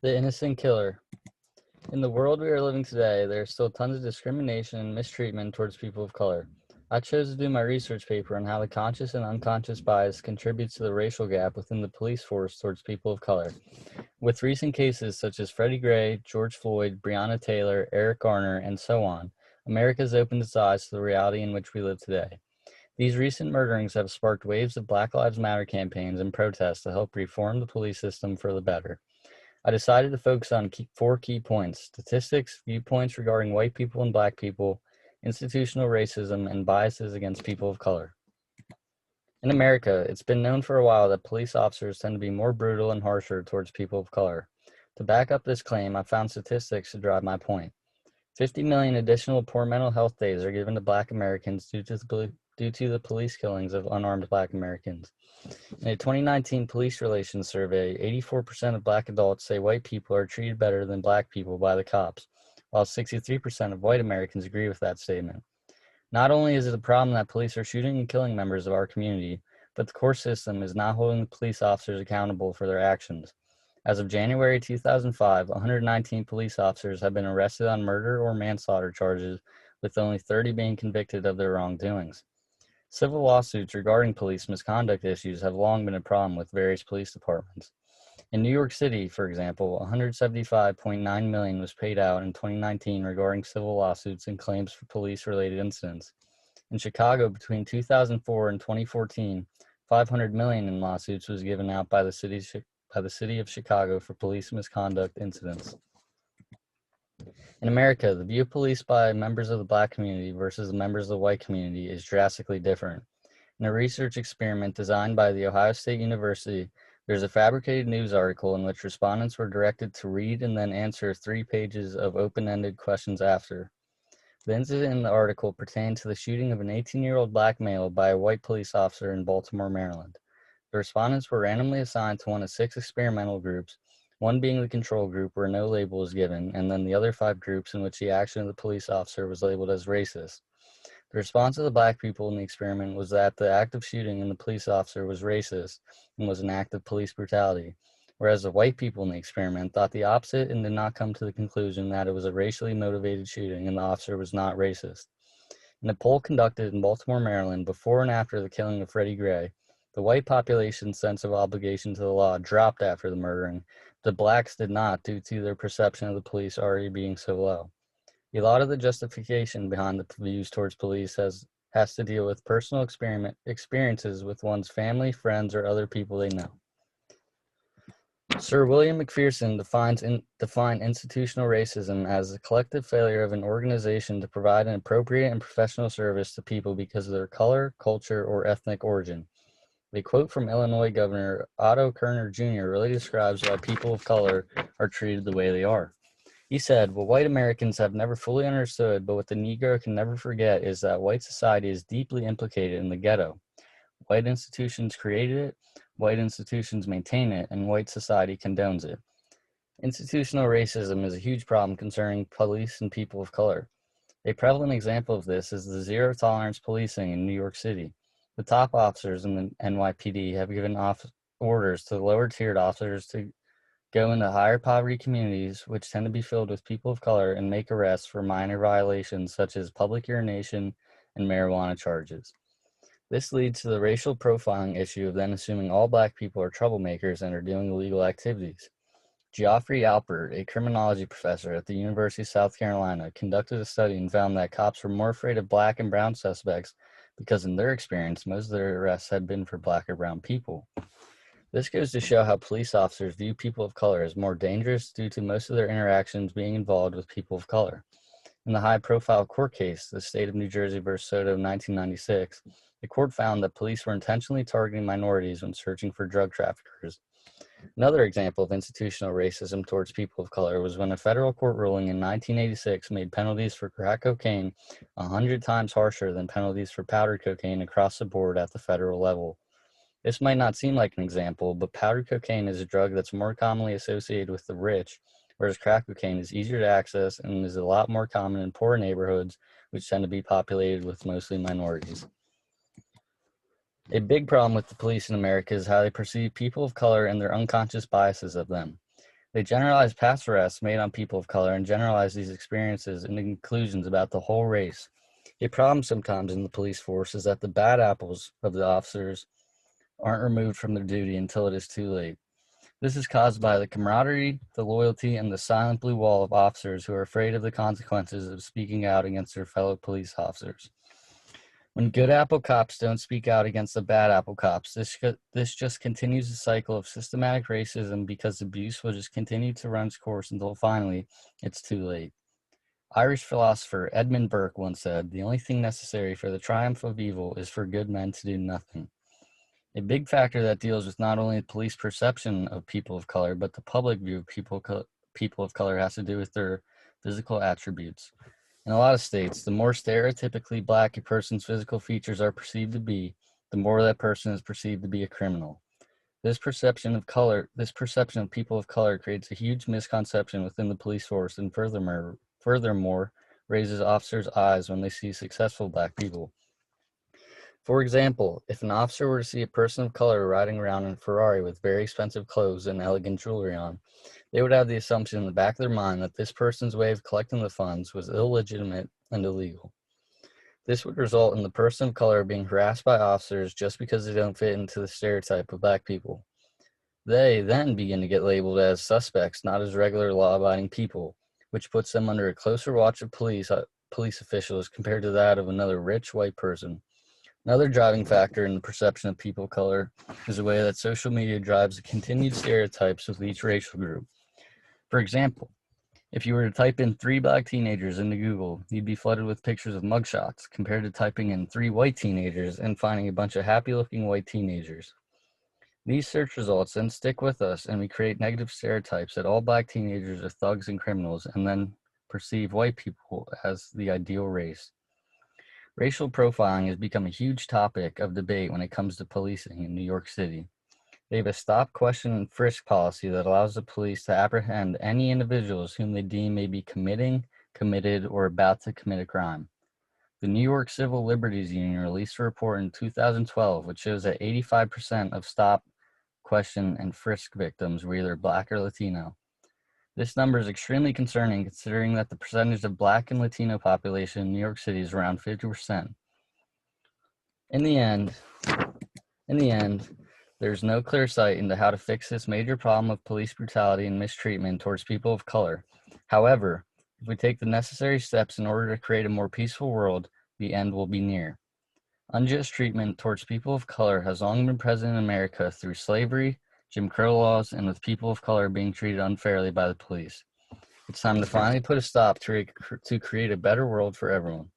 The innocent killer. In the world we are living today, there is still tons of discrimination and mistreatment towards people of color. I chose to do my research paper on how the conscious and unconscious bias contributes to the racial gap within the police force towards people of color. With recent cases such as Freddie Gray, George Floyd, Breonna Taylor, Eric Garner, and so on, America has opened its eyes to the reality in which we live today. These recent murderings have sparked waves of Black Lives Matter campaigns and protests to help reform the police system for the better. I decided to focus on four key points: statistics, viewpoints regarding white people and black people, institutional racism, and biases against people of color. In America, it's been known for a while that police officers tend to be more brutal and harsher towards people of color. To back up this claim, I found statistics to drive my point. 50 million additional poor mental health days are given to black Americans due to the police killings of unarmed black Americans. In a 2019 police relations survey, 84% of black adults say white people are treated better than black people by the cops, while 63% of white Americans agree with that statement. Not only is it a problem that police are shooting and killing members of our community, but the court system is not holding the police officers accountable for their actions. As of January 2005, 119 police officers have been arrested on murder or manslaughter charges, with only 30 being convicted of their wrongdoings. Civil lawsuits regarding police misconduct issues have long been a problem with various police departments. In New York City, for example, $175.9 million was paid out in 2019 regarding civil lawsuits and claims for police-related incidents. In Chicago, between 2004 and 2014, $500 million in lawsuits was given out by the city of Chicago for police misconduct incidents. In America, the view of police by members of the black community versus the members of the white community is drastically different. In a research experiment designed by The Ohio State University, there's a fabricated news article in which respondents were directed to read and then answer 3 pages of open-ended questions after. The incident in the article pertained to the shooting of an 18-year-old black male by a white police officer in Baltimore, Maryland. The respondents were randomly assigned to one of 6 experimental groups, one being the control group where no label was given, and then the other 5 groups in which the action of the police officer was labeled as racist. The response of the black people in the experiment was that the act of shooting in the police officer was racist and was an act of police brutality, whereas the white people in the experiment thought the opposite and did not come to the conclusion that it was a racially motivated shooting and the officer was not racist. In a poll conducted in Baltimore, Maryland, before and after the killing of Freddie Gray, the white population's sense of obligation to the law dropped after the murdering. The blacks did not, due to their perception of the police already being so low. A lot of the justification behind the views towards police has to deal with personal experiences with one's family, friends, or other people they know. Sir William McPherson defined institutional racism as the collective failure of an organization to provide an appropriate and professional service to people because of their color, culture, or ethnic origin. The quote from Illinois Governor Otto Kerner Jr. really describes why people of color are treated the way they are. He said, "What white Americans have never fully understood, but what the Negro can never forget, is that white society is deeply implicated in the ghetto. White institutions created it, white institutions maintain it, and white society condones it." Institutional racism is a huge problem concerning police and people of color. A prevalent example of this is the zero-tolerance policing in New York City. The top officers in the NYPD have given orders to lower-tiered officers to go into higher poverty communities, which tend to be filled with people of color, and make arrests for minor violations such as public urination and marijuana charges. This leads to the racial profiling issue of then assuming all black people are troublemakers and are doing illegal activities. Geoffrey Alpert, a criminology professor at the University of South Carolina, conducted a study and found that cops were more afraid of black and brown suspects because in their experience, most of their arrests had been for black or brown people. This goes to show how police officers view people of color as more dangerous due to most of their interactions being involved with people of color. In the high-profile court case, the state of New Jersey versus Soto of 1996, the court found that police were intentionally targeting minorities when searching for drug traffickers. Another example of institutional racism towards people of color was when a federal court ruling in 1986 made penalties for crack cocaine 100 times harsher than penalties for powdered cocaine across the board at the federal level. This might not seem like an example, but powdered cocaine is a drug that's more commonly associated with the rich, whereas crack cocaine is easier to access and is a lot more common in poor neighborhoods, which tend to be populated with mostly minorities. A big problem with the police in America is how they perceive people of color and their unconscious biases of them. They generalize past arrests made on people of color and generalize these experiences into conclusions about the whole race. A problem sometimes in the police force is that the bad apples of the officers aren't removed from their duty until it is too late. This is caused by the camaraderie, the loyalty, and the silent blue wall of officers who are afraid of the consequences of speaking out against their fellow police officers. When good apple cops don't speak out against the bad apple cops, this just continues the cycle of systematic racism because abuse will just continue to run its course until finally it's too late. Irish philosopher Edmund Burke once said, "The only thing necessary for the triumph of evil is for good men to do nothing." A big factor that deals with not only the police perception of people of color, but the public view of people of color has to do with their physical attributes. In a lot of states, the more stereotypically black a person's physical features are perceived to be, the more that person is perceived to be a criminal. This perception of people of color creates a huge misconception within the police force and furthermore raises officers' eyes when they see successful black people. For example, if an officer were to see a person of color riding around in a Ferrari with very expensive clothes and elegant jewelry on, they would have the assumption in the back of their mind that this person's way of collecting the funds was illegitimate and illegal. This would result in the person of color being harassed by officers just because they don't fit into the stereotype of black people. They then begin to get labeled as suspects, not as regular law-abiding people, which puts them under a closer watch of police officials compared to that of another rich white person. Another driving factor in the perception of people of color is the way that social media drives the continued stereotypes with each racial group. For example, if you were to type in 3 black teenagers into Google, you'd be flooded with pictures of mugshots compared to typing in 3 white teenagers and finding a bunch of happy-looking white teenagers. These search results then stick with us, and we create negative stereotypes that all black teenagers are thugs and criminals, and then perceive white people as the ideal race. Racial profiling has become a huge topic of debate when it comes to policing in New York City. They have a stop, question, and frisk policy that allows the police to apprehend any individuals whom they deem may be committed, or about to commit a crime. The New York Civil Liberties Union released a report in 2012 which shows that 85% of stop, question, and frisk victims were either black or Latino. This number is extremely concerning considering that the percentage of black and Latino population in New York City is around 50%. In the end, there's no clear sight into how to fix this major problem of police brutality and mistreatment towards people of color. However, if we take the necessary steps in order to create a more peaceful world, the end will be near. Unjust treatment towards people of color has long been present in America through slavery, Jim Crow laws, and with people of color being treated unfairly by the police. It's time to finally put a stop to create a better world for everyone.